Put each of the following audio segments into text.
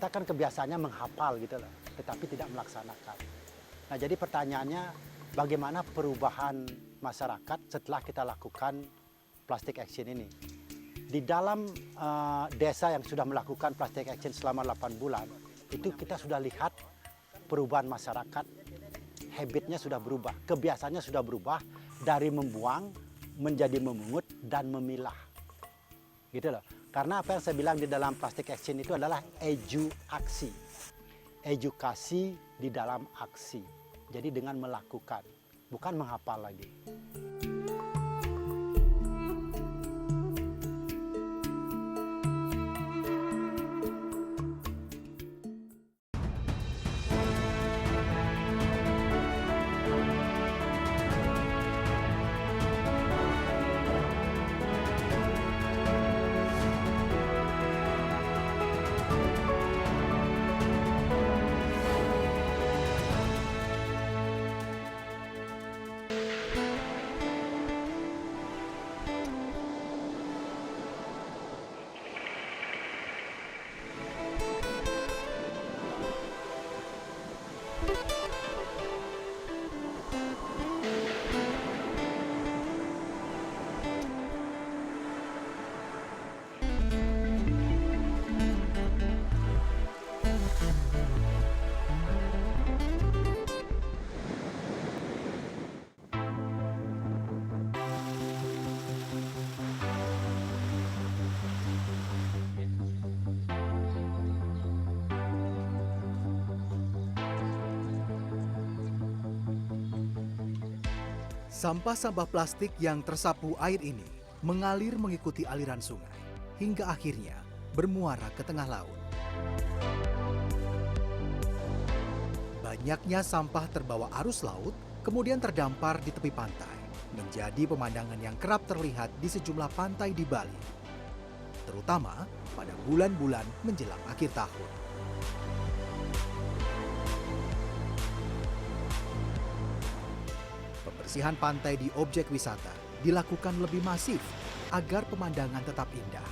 kita kan kebiasaannya menghafal gitu loh, tetapi tidak melaksanakan. Nah, jadi pertanyaannya bagaimana perubahan masyarakat setelah kita lakukan plastic action ini? Di dalam desa yang sudah melakukan plastic action selama 8 bulan, itu kita sudah lihat perubahan masyarakat, habitnya sudah berubah, kebiasaannya sudah berubah dari membuang menjadi memungut dan memilah. Gitu loh. Karena apa yang saya bilang di dalam plastic action itu adalah aksi. Edukasi di dalam aksi. Jadi dengan melakukan, bukan menghafal lagi. Sampah-sampah plastik yang tersapu air ini mengalir mengikuti aliran sungai hingga akhirnya bermuara ke tengah laut. Banyaknya sampah terbawa arus laut kemudian terdampar di tepi pantai, menjadi pemandangan yang kerap terlihat di sejumlah pantai di Bali, terutama pada bulan-bulan menjelang akhir tahun. Pembersihan pantai di objek wisata dilakukan lebih masif agar pemandangan tetap indah.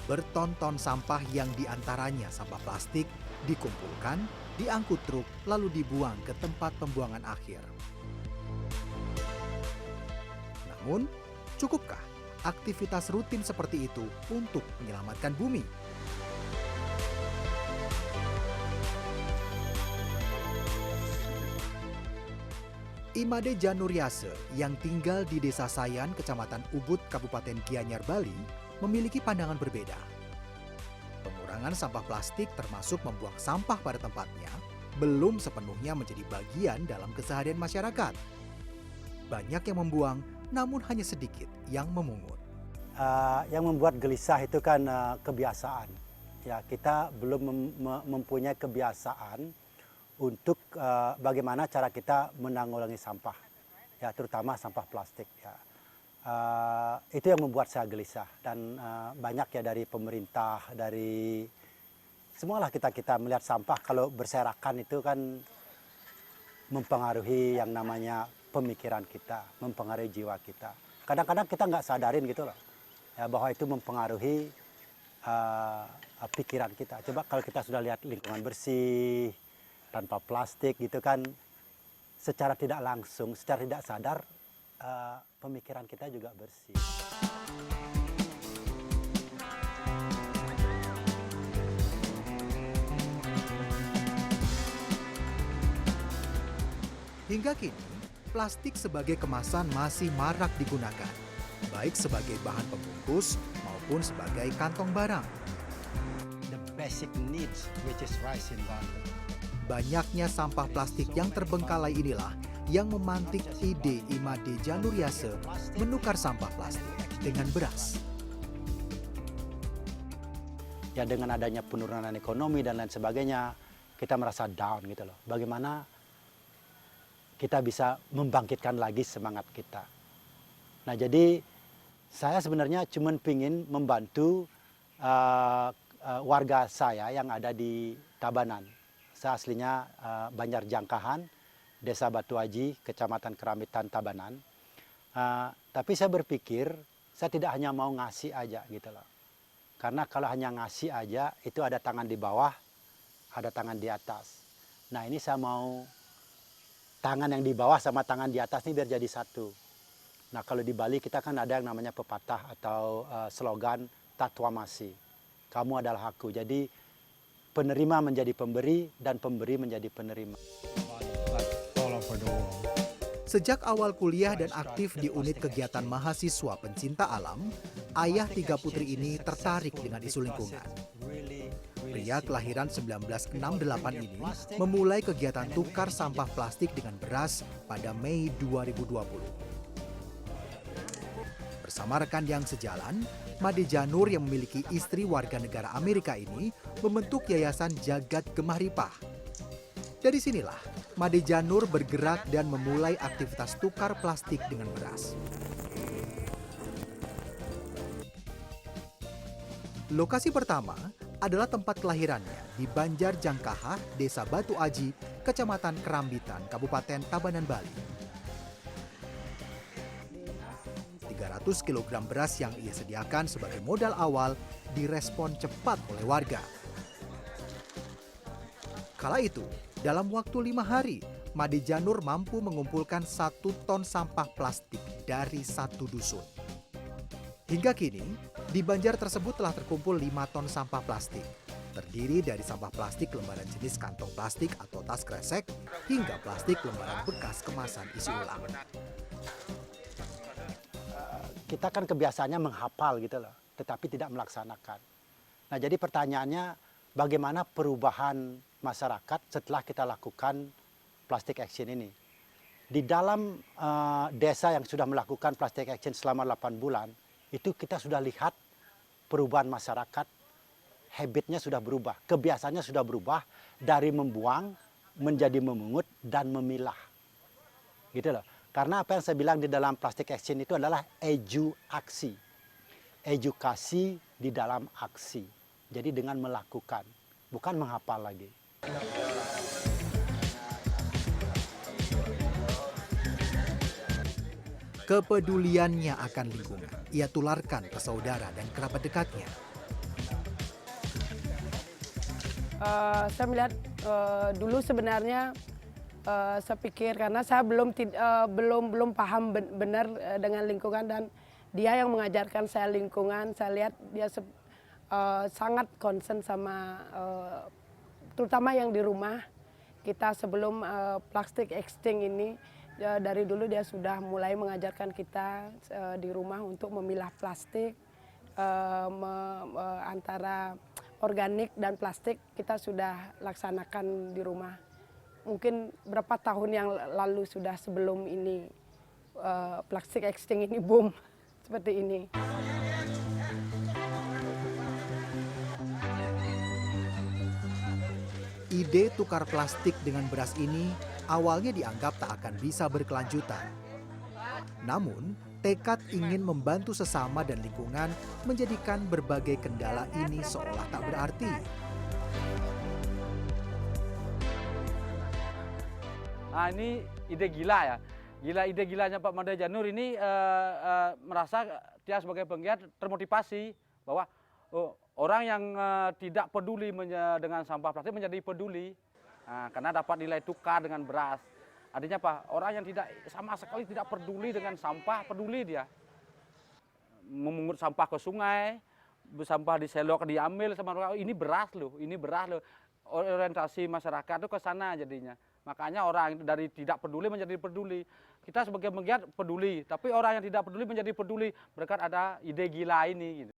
Bertonton sampah yang diantaranya sampah plastik dikumpulkan, diangkut truk lalu dibuang ke tempat pembuangan akhir. Namun, cukupkah aktivitas rutin seperti itu untuk menyelamatkan bumi? Imade Januryase yang tinggal di Desa Sayan, Kecamatan Ubud, Kabupaten Gianyar, Bali, memiliki pandangan berbeda. Pengurangan sampah plastik termasuk membuang sampah pada tempatnya belum sepenuhnya menjadi bagian dalam keseharian masyarakat. Banyak yang membuang, namun hanya sedikit yang memungut. Yang membuat gelisah itu kan kebiasaan. Ya, kita belum mempunyai kebiasaan untuk bagaimana cara kita menanggulangi sampah, ya terutama sampah plastik. Ya. Itu yang membuat saya gelisah dan banyak ya dari pemerintah, dari semualah kita melihat sampah kalau berserakan itu kan mempengaruhi yang namanya pemikiran kita, mempengaruhi jiwa kita. Kadang-kadang kita nggak sadarin gitu loh, ya, bahwa itu mempengaruhi pikiran kita. Coba kalau kita sudah lihat lingkungan bersih, tanpa plastik gitu kan, secara tidak langsung, secara tidak sadar pemikiran kita juga bersih. Hingga kini, plastik sebagai kemasan masih marak digunakan, baik sebagai bahan pembungkus maupun sebagai kantong barang. The basic needs which is rice in Bandung. Banyaknya sampah plastik yang terbengkalai inilah yang memantik ide Imade Januryase menukar sampah plastik dengan beras. Ya, dengan adanya penurunan ekonomi dan lain sebagainya, kita merasa down gitu loh. Bagaimana kita bisa membangkitkan lagi semangat kita. Nah, jadi saya sebenarnya cuma ingin membantu warga saya yang ada di Tabanan. Saya aslinya Banjarjangkahan, Desa Batu Aji, Kecamatan Keramitan, Tabanan. Tapi saya berpikir, saya tidak hanya mau ngasih aja gitu loh. Karena kalau hanya ngasih aja, itu ada tangan di bawah, ada tangan di atas. Nah ini saya mau tangan yang di bawah sama tangan di atas ini biar jadi satu. Nah kalau di Bali kita kan ada yang namanya pepatah atau slogan Tatwamasi. Kamu adalah aku. Jadi penerima menjadi pemberi dan pemberi menjadi penerima. Sejak awal kuliah dan aktif di unit kegiatan mahasiswa pencinta alam, ayah tiga putri ini tertarik dengan isu lingkungan. Pria kelahiran 1968 ini memulai kegiatan tukar sampah plastik dengan beras pada Mei 2020. Bersama rekan yang sejalan, Made Janur yang memiliki istri warga negara Amerika ini membentuk Yayasan Jagat Gemah Ripah. Dari sinilah, Made Janur bergerak dan memulai aktivitas tukar plastik dengan beras. Lokasi pertama adalah tempat kelahirannya di Banjar Jangkahah, Desa Batu Aji, Kecamatan Kerambitan, Kabupaten Tabanan, Bali. 300 kg beras yang ia sediakan sebagai modal awal direspon cepat oleh warga. Kala itu, dalam waktu 5 hari, Made Janur mampu mengumpulkan 1 ton sampah plastik dari 1 dusun. Hingga kini, di Banjar tersebut telah terkumpul 5 ton sampah plastik. Terdiri dari sampah plastik lembaran jenis kantong plastik atau tas kresek, hingga plastik lembaran bekas kemasan isi ulang. Kita kan kebiasaannya menghafal gitu loh, tetapi tidak melaksanakan. Nah jadi pertanyaannya, bagaimana perubahan masyarakat setelah kita lakukan plastic action ini? Di dalam desa yang sudah melakukan plastic action selama 8 bulan, itu kita sudah lihat perubahan masyarakat, habitnya sudah berubah, kebiasaannya sudah berubah dari membuang menjadi memungut dan memilah. Gitu loh. Karena apa yang saya bilang di dalam plastic action itu adalah aksi. Edukasi di dalam aksi. Jadi dengan melakukan, bukan menghafal lagi. Kepeduliannya akan lingkungan ia tularkan ke saudara dan kerabat dekatnya. Saya melihat dulu sebenarnya saya pikir karena saya belum paham benar dengan lingkungan, dan dia yang mengajarkan saya lingkungan. Saya lihat dia sangat concern sama terutama yang di rumah kita sebelum plastic exchange ini. Dari dulu dia sudah mulai mengajarkan kita di rumah untuk memilah plastik, antara organik dan plastik kita sudah laksanakan di rumah. Mungkin berapa tahun yang lalu sudah sebelum ini plastic exchange ini boom seperti ini. Ide tukar plastik dengan beras ini awalnya dianggap tak akan bisa berkelanjutan. Namun, tekad ingin membantu sesama dan lingkungan menjadikan berbagai kendala ini seolah tak berarti. Nah ini ide gila ya, ide gilanya Pak Made Janur ini merasa dia sebagai penggiat termotivasi bahwa orang yang tidak peduli dengan sampah plastik menjadi peduli, karena dapat nilai tukar dengan beras. Artinya apa? Orang yang tidak sama sekali tidak peduli dengan sampah, peduli dia. Memungut sampah ke sungai, sampah di selok diambil sama orang, ini beras loh, ini beras loh. Orientasi masyarakat itu ke sana jadinya. Makanya orang dari tidak peduli menjadi peduli. Kita sebagai penggiat peduli, tapi orang yang tidak peduli menjadi peduli berkat ada ide gila ini. Gitu.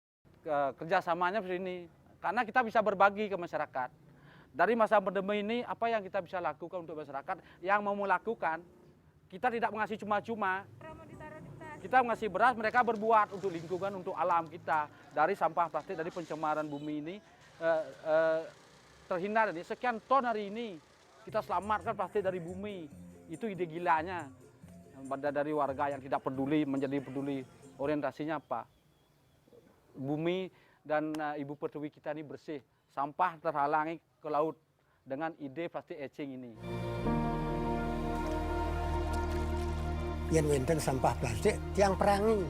Kerjasamanya seperti ini, karena kita bisa berbagi ke masyarakat. Dari masa pandemi ini, apa yang kita bisa lakukan untuk masyarakat yang mau melakukan, kita tidak mengasih cuma-cuma. Kita mengasih beras, mereka berbuat untuk lingkungan, untuk alam kita. Dari sampah plastik, dari pencemaran bumi ini, terhindar. Sekian ton hari ini, kita selamatkan plastik dari bumi. Itu ide gilanya. Dari warga yang tidak peduli menjadi peduli. Orientasinya apa? Bumi dan ibu pertiwi kita ini bersih. Sampah terhalangi ke laut dengan ide plastic etching ini. Yen wenten sampah plastik tiang perangi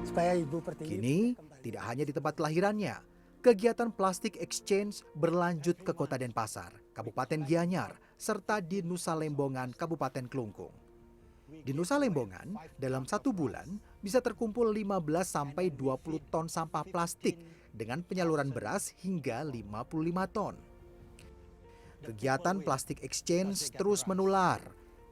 supaya ibu pertiwi. Kini, Tidak hanya di tempat kelahirannya, kegiatan plastik exchange berlanjut ke Kota Denpasar, Kabupaten Gianyar, serta di Nusa Lembongan, Kabupaten Klungkung. Di Nusa Lembongan, dalam 1 bulan bisa terkumpul 15 sampai 20 ton sampah plastik dengan penyaluran beras hingga 55 ton. Kegiatan plastik exchange terus menular.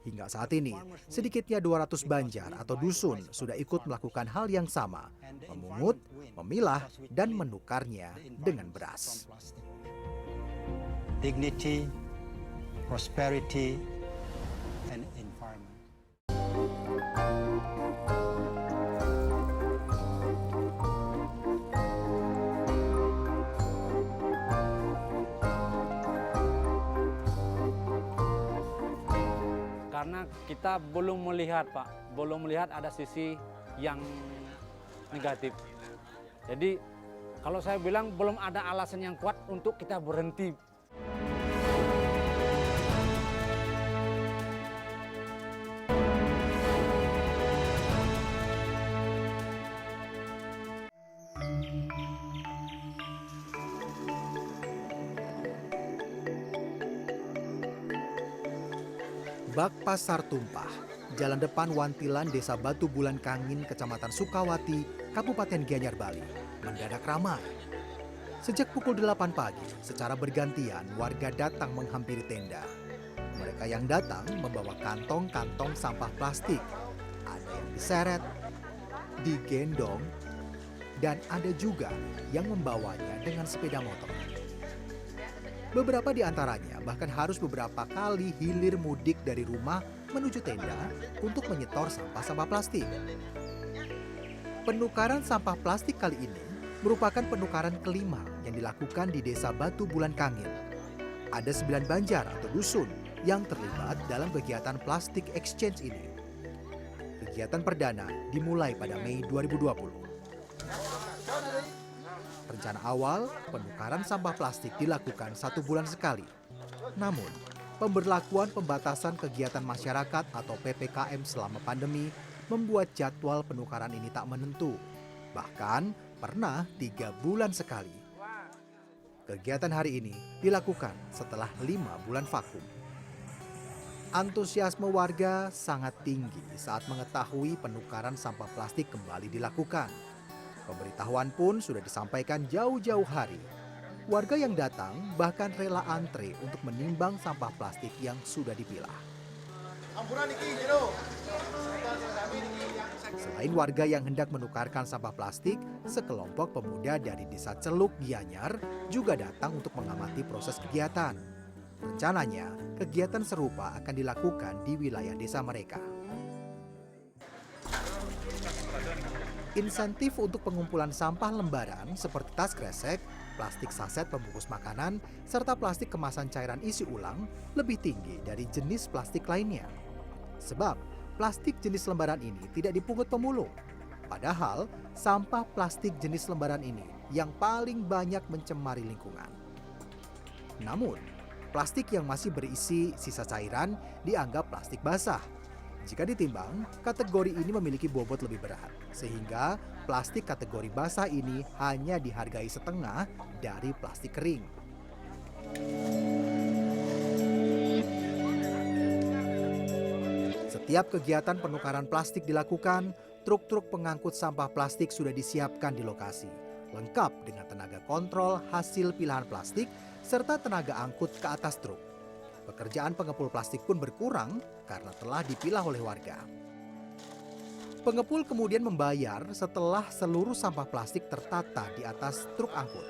Hingga saat ini, sedikitnya 200 banjar atau dusun sudah ikut melakukan hal yang sama, memungut, memilah, dan menukarnya dengan beras. Dignity, prosperity, and environment. Karena kita belum melihat, Pak, belum melihat ada sisi yang negatif. Jadi kalau saya bilang belum ada alasan yang kuat untuk kita berhenti. Bak Pasar Tumpah, jalan depan Wantilan Desa Batu Bulan Kangin, Kecamatan Sukawati, Kabupaten Gianyar Bali, mendadak ramai. Sejak pukul 8 pagi, secara bergantian warga datang menghampiri tenda. Mereka yang datang membawa kantong-kantong sampah plastik. Ada yang diseret, digendong, dan ada juga yang membawanya dengan sepeda motor. Beberapa di antaranya bahkan harus beberapa kali hilir mudik dari rumah menuju tenda untuk menyetor sampah-sampah plastik. Penukaran sampah plastik kali ini merupakan penukaran kelima yang dilakukan di Desa Batu Bulan Kangin. Ada 9 banjar atau dusun yang terlibat dalam kegiatan plastik exchange ini. Kegiatan perdana dimulai pada Mei 2020. Rencana awal, penukaran sampah plastik dilakukan 1 bulan sekali. Namun, pemberlakuan pembatasan kegiatan masyarakat atau PPKM selama pandemi membuat jadwal penukaran ini tak menentu. Bahkan, pernah 3 bulan sekali. Kegiatan hari ini dilakukan setelah 5 bulan vakum. Antusiasme warga sangat tinggi saat mengetahui penukaran sampah plastik kembali dilakukan. Pemberitahuan pun sudah disampaikan jauh-jauh hari. Warga yang datang bahkan rela antre untuk menimbang sampah plastik yang sudah dipilah. Selain warga yang hendak menukarkan sampah plastik, sekelompok pemuda dari Desa Celuk, Gianyar juga datang untuk mengamati proses kegiatan. Rencananya, kegiatan serupa akan dilakukan di wilayah desa mereka. Insentif untuk pengumpulan sampah lembaran seperti tas kresek, plastik saset pembungkus makanan, serta plastik kemasan cairan isi ulang lebih tinggi dari jenis plastik lainnya. Sebab, plastik jenis lembaran ini tidak dipungut pemulung. Padahal, sampah plastik jenis lembaran ini yang paling banyak mencemari lingkungan. Namun, plastik yang masih berisi sisa cairan dianggap plastik basah. Jika ditimbang, kategori ini memiliki bobot lebih berat, sehingga plastik kategori basah ini hanya dihargai setengah dari plastik kering. Setiap kegiatan penukaran plastik dilakukan, truk-truk pengangkut sampah plastik sudah disiapkan di lokasi, lengkap dengan tenaga kontrol hasil pilahan plastik serta tenaga angkut ke atas truk. Pekerjaan pengepul plastik pun berkurang karena telah dipilah oleh warga. Pengepul kemudian membayar setelah seluruh sampah plastik tertata di atas truk angkut.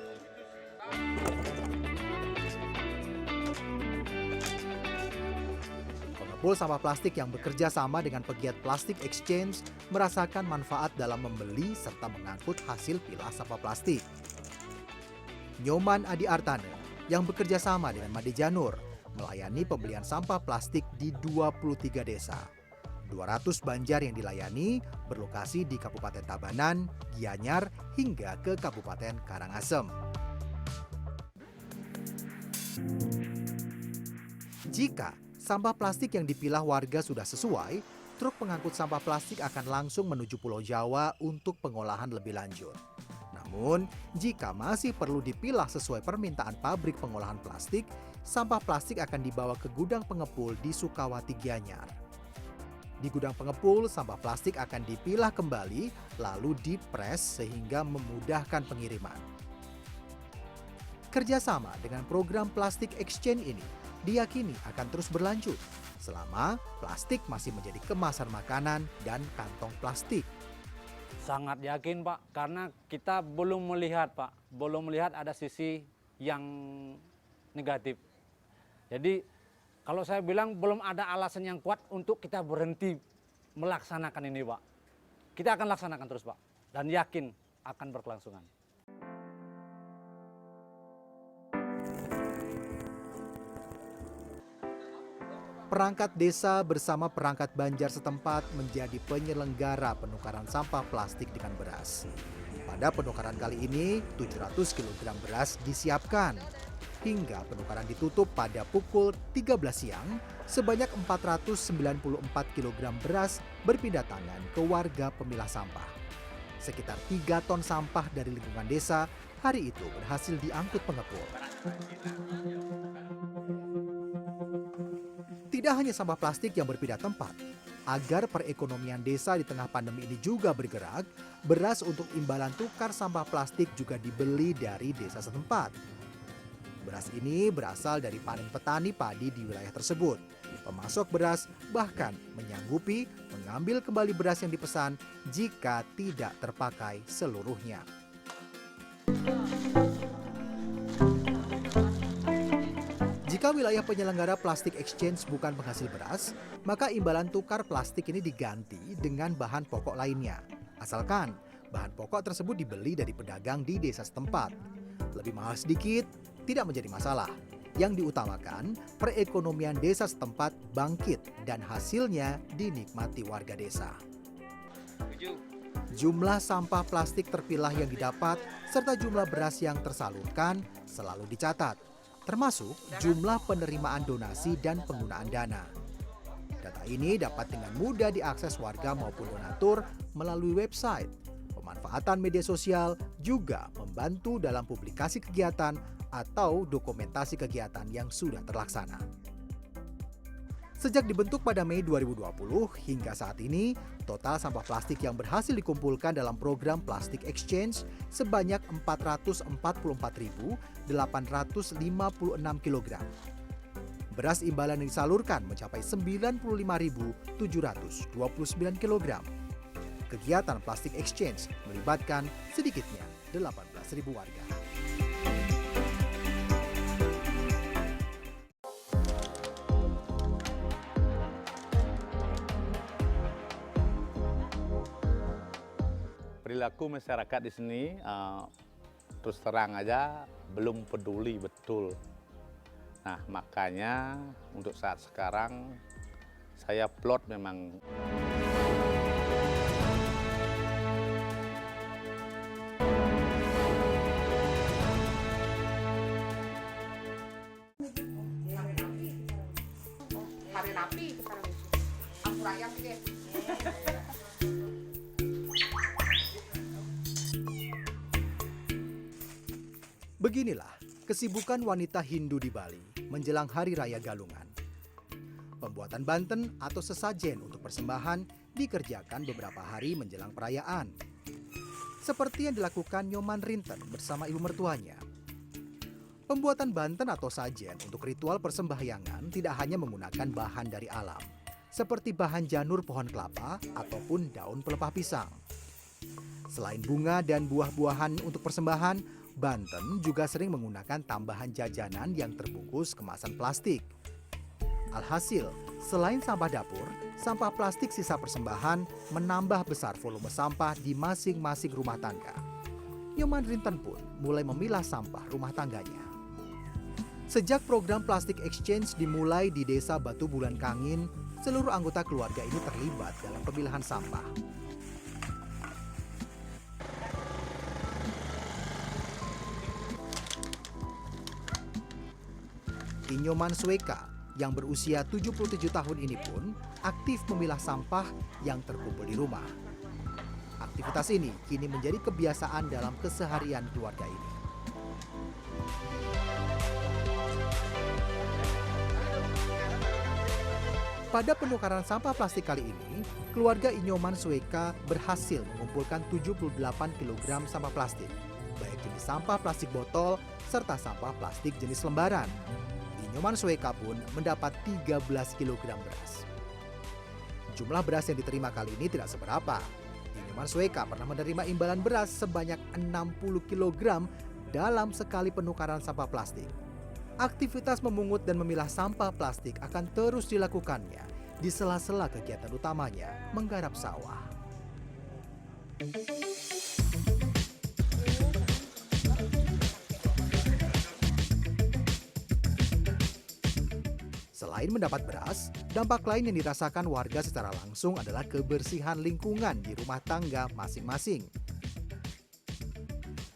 Pengepul sampah plastik yang bekerja sama dengan pegiat plastik exchange merasakan manfaat dalam membeli serta mengangkut hasil pilah sampah plastik. Nyoman Adi Artane yang bekerja sama dengan Made Janur melayani pembelian sampah plastik di 23 desa. 200 banjar yang dilayani berlokasi di Kabupaten Tabanan, Gianyar, hingga ke Kabupaten Karangasem. Jika sampah plastik yang dipilah warga sudah sesuai, truk pengangkut sampah plastik akan langsung menuju Pulau Jawa untuk pengolahan lebih lanjut. Namun, jika masih perlu dipilah sesuai permintaan pabrik pengolahan plastik, sampah plastik akan dibawa ke gudang pengepul di Sukawati Gianyar. Di gudang pengepul, sampah plastik akan dipilah kembali lalu dipres sehingga memudahkan pengiriman. Kerjasama dengan program Plastic Exchange ini diyakini akan terus berlanjut selama plastik masih menjadi kemasan makanan dan kantong plastik. Sangat yakin Pak, karena kita belum melihat Pak, belum melihat ada sisi yang negatif. Jadi kalau saya bilang belum ada alasan yang kuat untuk kita berhenti melaksanakan ini Pak. Kita akan laksanakan terus Pak, dan yakin akan berkelangsungan. Perangkat desa bersama perangkat Banjar setempat menjadi penyelenggara penukaran sampah plastik dengan beras. Pada penukaran kali ini, 700 kg beras disiapkan. Hingga penukaran ditutup pada pukul 13 siang, sebanyak 494 kg beras berpindah tangan ke warga pemilah sampah. Sekitar 3 ton sampah dari lingkungan desa hari itu berhasil diangkut pengepul. Tidak hanya sampah plastik yang berpindah tempat, agar perekonomian desa di tengah pandemi ini juga bergerak, beras untuk imbalan tukar sampah plastik juga dibeli dari desa setempat. Beras ini berasal dari panen petani padi di wilayah tersebut. Pemasok beras bahkan menyanggupi mengambil kembali beras yang dipesan jika tidak terpakai seluruhnya. Jika wilayah penyelenggara Plastic Exchange bukan penghasil beras, maka imbalan tukar plastik ini diganti dengan bahan pokok lainnya. Asalkan bahan pokok tersebut dibeli dari pedagang di desa setempat. Lebih mahal sedikit, tidak menjadi masalah. Yang diutamakan, perekonomian desa setempat bangkit dan hasilnya dinikmati warga desa. Jumlah sampah plastik terpilah yang didapat serta jumlah beras yang tersalurkan selalu dicatat, termasuk jumlah penerimaan donasi dan penggunaan dana. Data ini dapat dengan mudah diakses warga maupun donatur melalui website. Pemanfaatan media sosial juga membantu dalam publikasi kegiatan atau dokumentasi kegiatan yang sudah terlaksana. Sejak dibentuk pada Mei 2020 hingga saat ini, total sampah plastik yang berhasil dikumpulkan dalam program Plastic Exchange sebanyak 444.856 kg. Beras imbalan yang disalurkan mencapai 95.729 kg. Kegiatan Plastic Exchange melibatkan sedikitnya 18.000 warga. Perilaku masyarakat di sini terus terang aja belum peduli betul. Nah, makanya untuk saat sekarang saya plot memang Hari napi, aku ayam gitu. Beginilah kesibukan wanita Hindu di Bali menjelang Hari Raya Galungan. Pembuatan banten atau sesajen untuk persembahan dikerjakan beberapa hari menjelang perayaan. Seperti yang dilakukan Nyoman Rinten bersama ibu mertuanya. Pembuatan banten atau sajen untuk ritual persembahyangan tidak hanya menggunakan bahan dari alam, seperti bahan janur pohon kelapa ataupun daun pelepah pisang. Selain bunga dan buah-buahan untuk persembahan, Banten juga sering menggunakan tambahan jajanan yang terbungkus kemasan plastik. Alhasil, selain sampah dapur, sampah plastik sisa persembahan menambah besar volume sampah di masing-masing rumah tangga. Nyoman Rinten pun mulai memilah sampah rumah tangganya. Sejak program Plastic Exchange dimulai di desa Batu Bulan Kangin, seluruh anggota keluarga ini terlibat dalam pemilahan sampah. Inyoman Sweka yang berusia 77 tahun ini pun aktif memilah sampah yang terkumpul di rumah. Aktivitas ini kini menjadi kebiasaan dalam keseharian keluarga ini. Pada penukaran sampah plastik kali ini, keluarga Inyoman Sweka berhasil mengumpulkan 78 kg sampah plastik, baik jenis sampah plastik botol serta sampah plastik jenis lembaran. Inyoman Sweka pun mendapat 13 kg beras. Jumlah beras yang diterima kali ini tidak seberapa. Inyoman Sweka pernah menerima imbalan beras sebanyak 60 kg dalam sekali penukaran sampah plastik. Aktivitas memungut dan memilah sampah plastik akan terus dilakukannya di sela-sela kegiatan utamanya menggarap sawah. Selain mendapat beras, dampak lain yang dirasakan warga secara langsung adalah kebersihan lingkungan di rumah tangga masing-masing.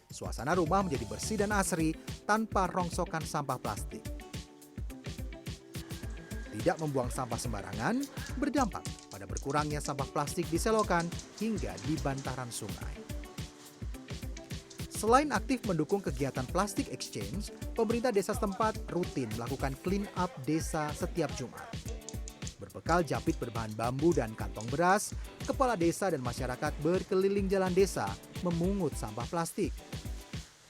Suasana rumah menjadi bersih dan asri tanpa rongsokan sampah plastik. Tidak membuang sampah sembarangan berdampak pada berkurangnya sampah plastik di selokan hingga di bantaran sungai. Selain aktif mendukung kegiatan plastik exchange, pemerintah desa setempat rutin melakukan clean up desa setiap Jumat. Berbekal japit berbahan bambu dan kantong beras, kepala desa dan masyarakat berkeliling jalan desa memungut sampah plastik.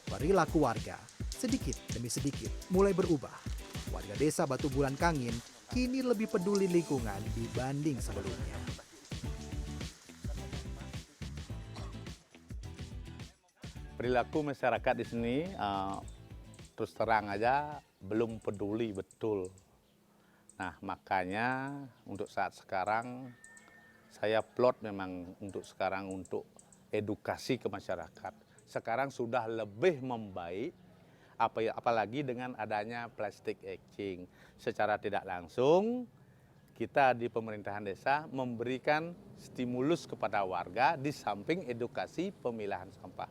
Perilaku warga sedikit demi sedikit mulai berubah. Warga desa Batu Bulan Kangin kini lebih peduli lingkungan dibanding sebelumnya. Perilaku masyarakat di sini terus terang aja belum peduli betul. Nah, makanya untuk saat sekarang saya plot memang untuk sekarang untuk edukasi ke masyarakat. Sekarang sudah lebih membaik, apalagi dengan adanya plastik exchange. Secara tidak langsung, kita di pemerintahan desa memberikan stimulus kepada warga di samping edukasi pemilahan sampah.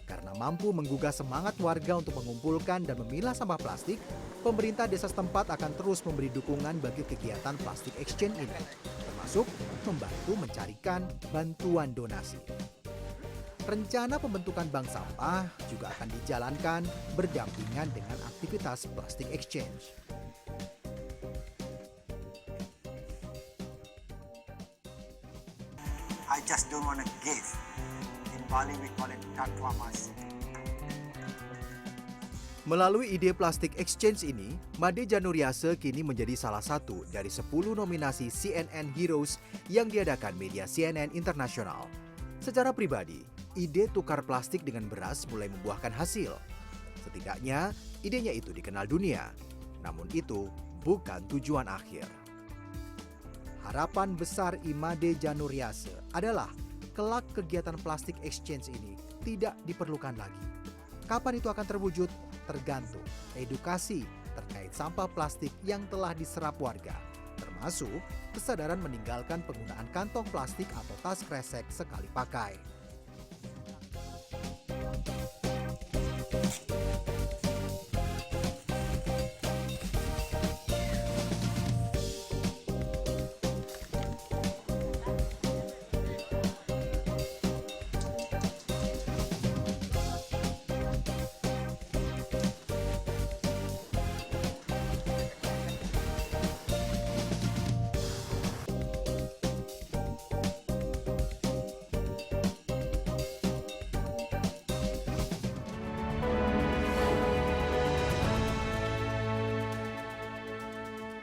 Karena mampu menggugah semangat warga untuk mengumpulkan dan memilah sampah plastik, pemerintah desa setempat akan terus memberi dukungan bagi kegiatan plastik exchange ini, termasuk membantu mencarikan bantuan donasi. Rencana pembentukan bank sampah juga akan dijalankan berdampingan dengan aktivitas plastik exchange. I just don't want to give. In Bali we call it tatwamas. Melalui ide plastik exchange ini, Made Januriase kini menjadi salah satu dari 10 nominasi CNN Heroes yang diadakan media CNN Internasional. Secara pribadi, ide tukar plastik dengan beras mulai membuahkan hasil. Setidaknya, idenya itu dikenal dunia. Namun itu bukan tujuan akhir. Harapan besar Imade Januriase adalah kelak kegiatan plastik exchange ini tidak diperlukan lagi. Kapan itu akan terwujud? Tergantung edukasi terkait sampah plastik yang telah diserap warga, termasuk kesadaran meninggalkan penggunaan kantong plastik atau tas kresek sekali pakai.